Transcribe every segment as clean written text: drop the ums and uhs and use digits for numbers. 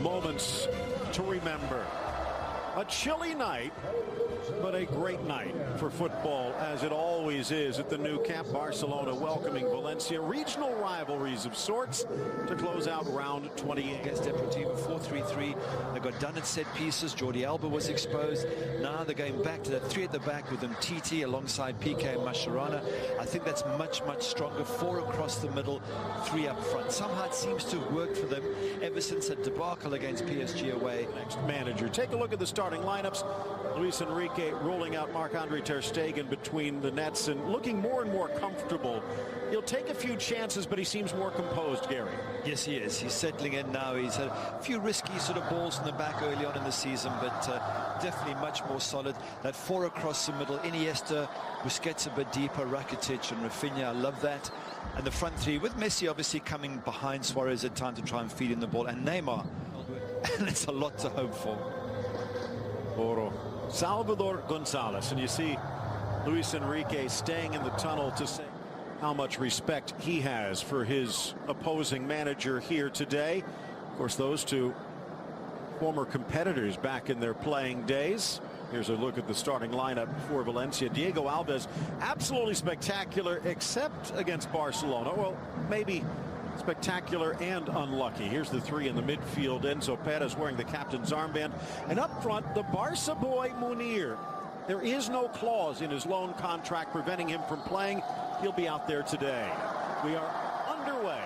Moments to remember. A chilly night, but a great night for football, as it always is at the new camp. Barcelona welcoming Valencia. Regional rivalries of sorts to close out round 28. Against Deportivo 4-3-3. They got done at set pieces. Jordi Alba was exposed. Now they're going back to that three at the back with them TT alongside PK and Mascherano. I think that's much stronger. Four across the middle, three up front. Somehow it seems to have worked for them ever since that debacle against PSG away. Next manager. Take a look at the starting lineups. Luis Enrique rolling out Marc-Andre ter Stegen between the nets and looking more and more comfortable. He'll take a few chances, but he seems more composed, Gary. Yes, he is. He's settling in now. He's had a few risky sort of balls in the back early on in the season, but definitely much more solid. That four across the middle, Iniesta, Busquets a bit deeper, Rakitic and Rafinha. I love that. And the front three with Messi obviously coming behind Suarez at time to try and feed in the ball, and Neymar. And it's a lot to hope for. Oro. Salvador Gonzalez, and you see Luis Enrique staying in the tunnel to say how much respect he has for his opposing manager here today. Of course, those two former competitors back in their playing days. Here's a look at the starting lineup for Valencia. Diego Alves, absolutely spectacular, except against Barcelona. Well, maybe spectacular and unlucky. Here's the three in the midfield. Enzo Perez wearing the captain's armband. And up front, the Barca boy Munir. There is no clause in his loan contract preventing him from playing. He'll be out there today. We are underway.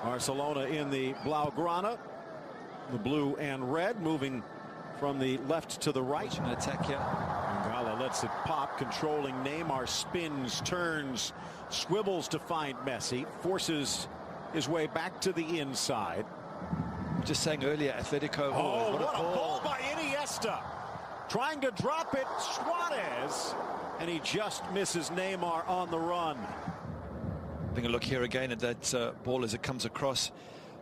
Barcelona in the Blaugrana, the blue and red, moving from the left to the right. An attack here. Mangala lets it pop, controlling Neymar, spins, turns, swivels to find Messi, forces his way back to the inside. Just saying earlier, Atletico. Oh, what a ball by Iniesta. Trying to drop it, Suarez, and he just misses Neymar on the run. Having a look here again at that ball as it comes across.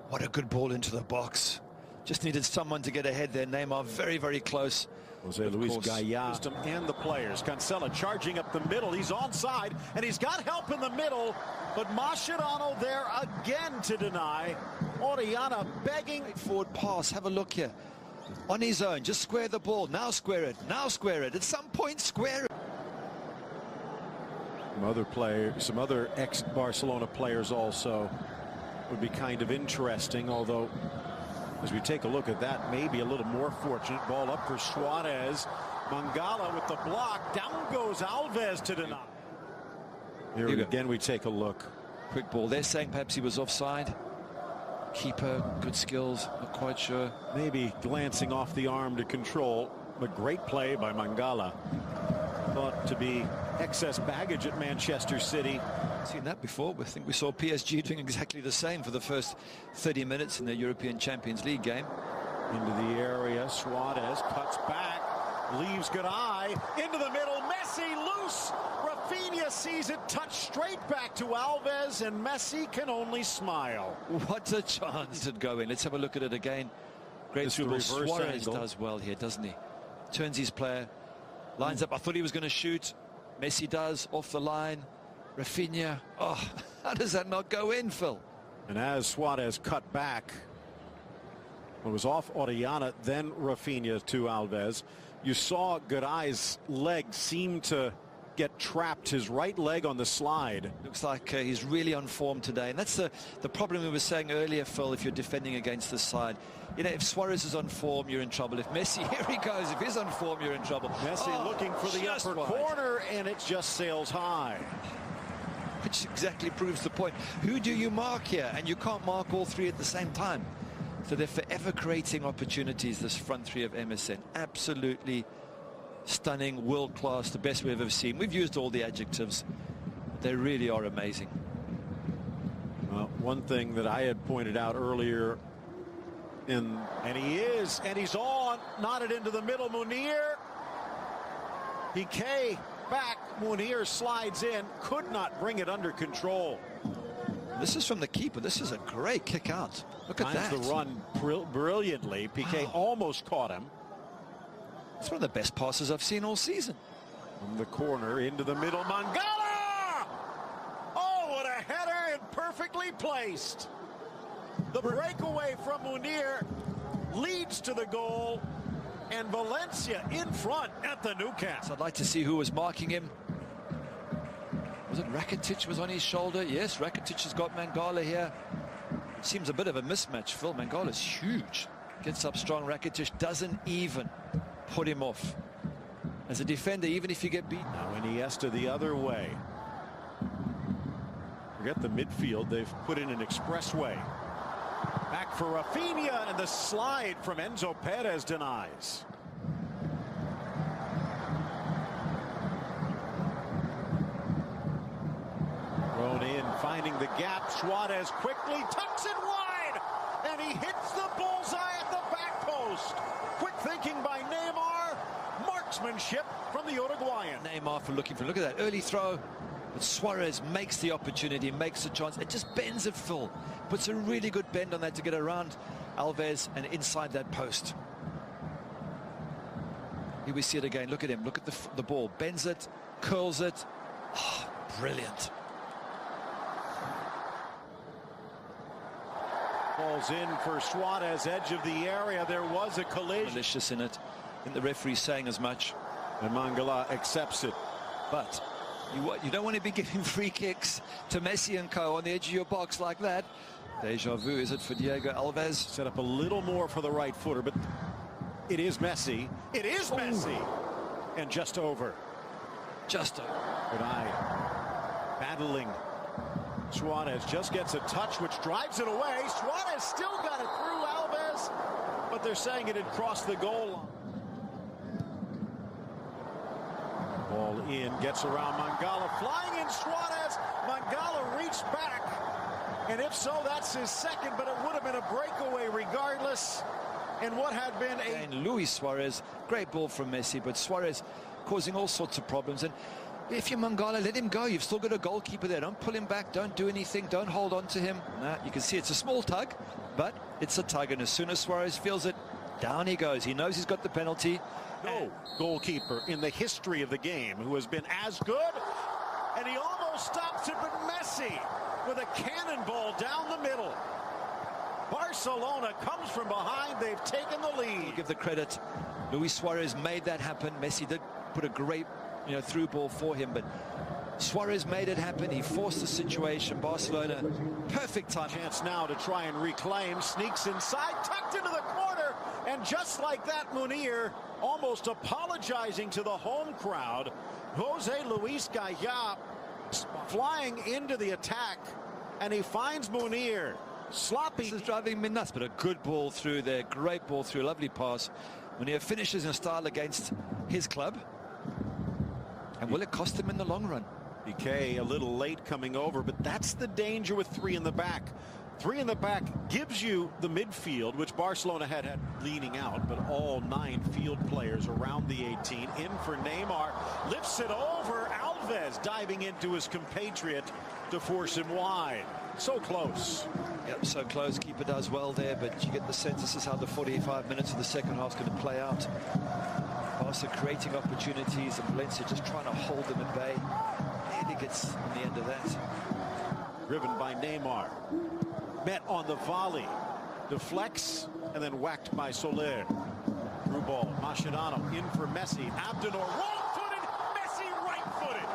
What a good ball into the box. Just needed someone to get ahead there. Neymar very close. Jose Luis Gaya and the players. Cancela charging up the middle. He's onside, and he's got help in the middle, but Mascherano there again to deny. Orellana begging. Forward pass. Have a look here. On his own. Just square the ball. Now square it. Now square it. At some point, square it. Some other ex-Barcelona players also would be kind of interesting, although as we take a look at that, maybe a little more fortunate. Ball up for Suarez. Mangala with the block. Down goes Alves to deny. Here again we take a look. Quick ball. They're saying perhaps he was offside. Keeper, good skills, not quite sure. Maybe glancing off the arm to control. A great play by Mangala. Thought to be excess baggage at Manchester City. Seen that before. I think we saw PSG doing exactly the same for the first 30 minutes in the European Champions League game. Into the area, Suarez cuts back, leaves good eye, into the middle, Messi loose. Rafinha sees it touch straight back to Alves, and Messi can only smile. What a chance to go in. Let's have a look at it again. Great dribble. Suarez does well here, doesn't he? Turns his player, lines up. I thought he was going to shoot. Messi does, off the line. Rafinha, oh, how does that not go in, Phil? And as Suarez cut back, it was off Orellana, then Rafinha to Alves. You saw Garay's leg seem to get trapped, his right leg on the slide. Looks like he's really on form today, and that's the problem we were saying earlier, Phil, if you're defending against this side. You know, if Suarez is on form, you're in trouble. If Messi, here he goes, if he's on form, you're in trouble. Messi looking for the upper corner, and it just sails high. Which exactly proves the point. Who do you mark here? And you can't mark all three at the same time. So they're forever creating opportunities, this front three of MSN. Absolutely stunning, world-class, the best we've ever seen. We've used all the adjectives. They really are amazing. Well, one thing that I had pointed out earlier, and he's on, knotted into the middle, Munir. PK back, Munir slides in, could not bring it under control. This is from the keeper. This is a great kick out. Look at that. The run brilliantly. PK almost caught him. It's one of the best passes I've seen all season. From the corner into the middle, Mangala! Oh, what a header, and perfectly placed. The breakaway from Munir leads to the goal, and Valencia in front at the Nou Camp. So I'd like to see who was marking him. Was it Rakitic was on his shoulder? Yes, Rakitic has got Mangala here. Seems a bit of a mismatch, Phil. Mangala's huge. Gets up strong. Rakitic doesn't even put him off. As a defender, even if you get beaten. Now Iniesta the other way. Forget the midfield. They've put in an expressway. Back for Rafinha, and the slide from Enzo Perez denies. Thrown in, finding the gap. Suarez quickly tucks it wide, and he hits the bullseye at the back post. Quick thinking by Neymar. Marksmanship from the Uruguayan. Neymar for looking for. Look at that early throw. But Suarez makes the opportunity, makes the chance. It just bends it, Phil. Puts a really good bend on that to get around Alves and inside that post. Here we see it again. Look at him. Look at the ball. Bends it, curls it. Oh, brilliant. Ball's in for Suarez, edge of the area. There was a collision. Malicious in it. I think the referee's saying as much. And Mangala accepts it. But you don't want to be giving free kicks to Messi and co on the edge of your box like that. Deja vu, is it for Diego Alves? Set up a little more for the right footer, but it is Messi. It is Messi. And just over. Just over. Haddadi battling. Suarez just gets a touch, which drives it away. Suarez still got it through Alves, but they're saying it had crossed the goal line. Ball in, gets around Mangala, flying in Suarez. Mangala reached back, and if so, that's his second, but it would have been a breakaway regardless. And what had been and Luis Suarez, great ball from Messi, but Suarez causing all sorts of problems. And if you're Mangala, let him go. You've still got a goalkeeper there. Don't pull him back. Don't do anything. Don't hold on to him. Nah, you can see it's a small tug, but it's a tug. And as soon as Suarez feels it, down he goes. He knows he's got the penalty. No goalkeeper in the history of the game who has been as good, and he almost stops it, but Messi with a cannonball down the middle. Barcelona comes from behind. They've taken the lead. I'll give the credit. Luis Suarez made that happen. Messi did put a great, through ball for him, but Suarez made it happen. He forced the situation. Barcelona, perfect time. Chance now to try and reclaim. Sneaks inside, tucked into the corner, and just like that, Munir almost apologizing to the home crowd. Jose Luis Gaya flying into the attack, and he finds Munir. Sloppy. This is driving me nuts, but a good ball through there. Great ball through. Lovely pass. Munir finishes in style against his club. And will it cost him in the long run? PK a little late coming over, but that's the danger with three in the back. Three in the back gives you the midfield, which Barcelona had leaning out, but all 9 field players around the 18. In for Neymar, lifts it over. Alves diving into his compatriot to force him wide. So close. Yep, so close. Keeper does well there, but you get the sense this is how the 45 minutes of the second half is going to play out. Barca creating opportunities, and Valencia just trying to hold them at bay. Nearly gets on the end of that. Driven by Neymar. Met on the volley. Deflects, and then whacked by Soler. Through ball. Mascherano in for Messi. Abdenor wrong-footed. Messi right-footed.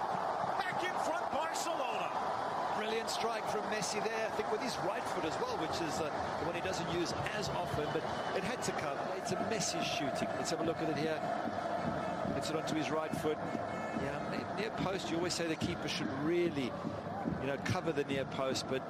Back in front, Barcelona. Brilliant strike from Messi there. I think with his right foot as well, which is the one he doesn't use as often, but it had to come. It's a Messi shooting. Let's have a look at it here. Gets it onto his right foot. Yeah, near post, you always say the keeper should really, cover the near post, but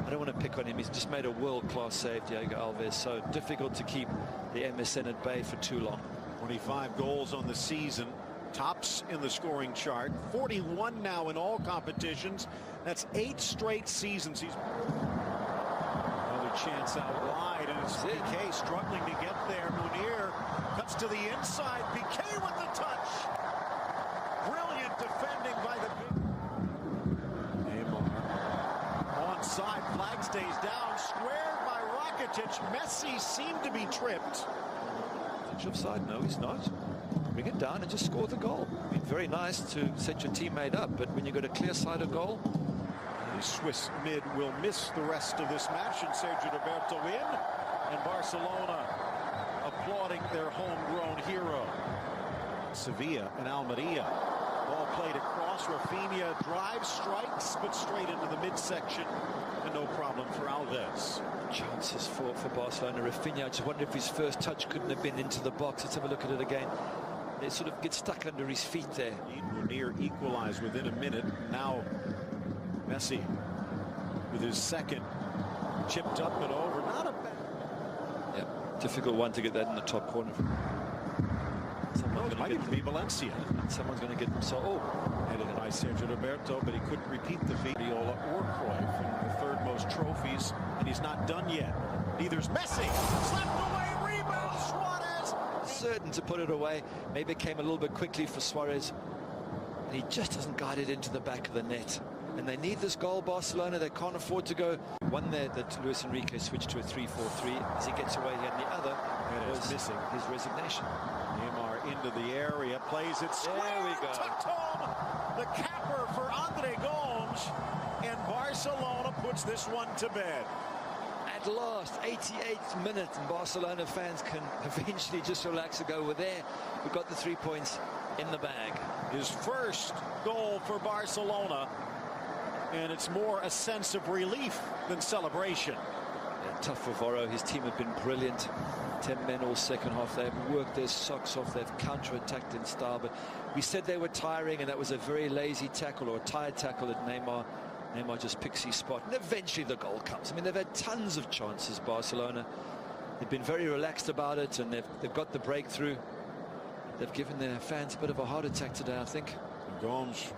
I don't want to pick on him. He's just made a world-class save, Diego Alves. So difficult to keep the MSN at bay for too long. 25 goals on the season. Tops in the scoring chart. 41 now in all competitions. That's 8 straight seasons. He's another chance out wide, and it's PK struggling to get there. Munir cuts to the inside. PK with the touch. Brilliant defending by the big Neymar. Onside, flag stays down. Squared by Rakitic. Messi seemed to be tripped. Offside? No, he's not. Bring it down and just score the goal. I mean, very nice to set your teammate up, but when you've got a clear side of goal, The Swiss mid will miss the rest of this match, and Sergio Roberto in, and Barcelona applauding their homegrown hero. Sevilla and Almeria. Ball played across. Rafinha drives, strikes, but straight into the midsection, and no problem for Alves. Chances for Barcelona. Rafinha, I just wonder if his first touch couldn't have been into the box. Let's have a look at it again. They sort of get stuck under his feet there. Munir equalized within a minute. Now Messi with his second, chipped up and over. Not a bad. Yeah, difficult one to get that in the top corner. It might even be Valencia. Someone's going to get so. Headed by Sergio Roberto, but he couldn't repeat the feat. Viola or Cruyff, from the third most trophies, and he's not done yet. Neither's Messi. Slapped away, rebound, Suarez. Certain to put it away. Maybe it came a little bit quickly for Suarez. He just doesn't guide it into the back of the net. And they need this goal, Barcelona. They can't afford to go. One there that Luis Enrique switched to a 3-4-3 as he gets away here, and the other was missing his resignation. Neymar into the area, plays it square. There we go. Tucked home. The capper for Andre Gomes, and Barcelona puts this one to bed. At last, 88th minute, and Barcelona fans can eventually just relax and go, we're there. We've got the 3 points in the bag. His first goal for Barcelona, and it's more a sense of relief than celebration. Yeah, tough for Voro. His team have been brilliant. 10 men all second half. They've worked their socks off. They've counter-attacked in style. But we said they were tiring, and that was a very lazy tackle or a tired tackle at Neymar. Neymar just picks his spot, and eventually the goal comes. I mean, they've had tons of chances, Barcelona. They've been very relaxed about it, and they've got the breakthrough. They've given their fans a bit of a heart attack today, I think. Gomes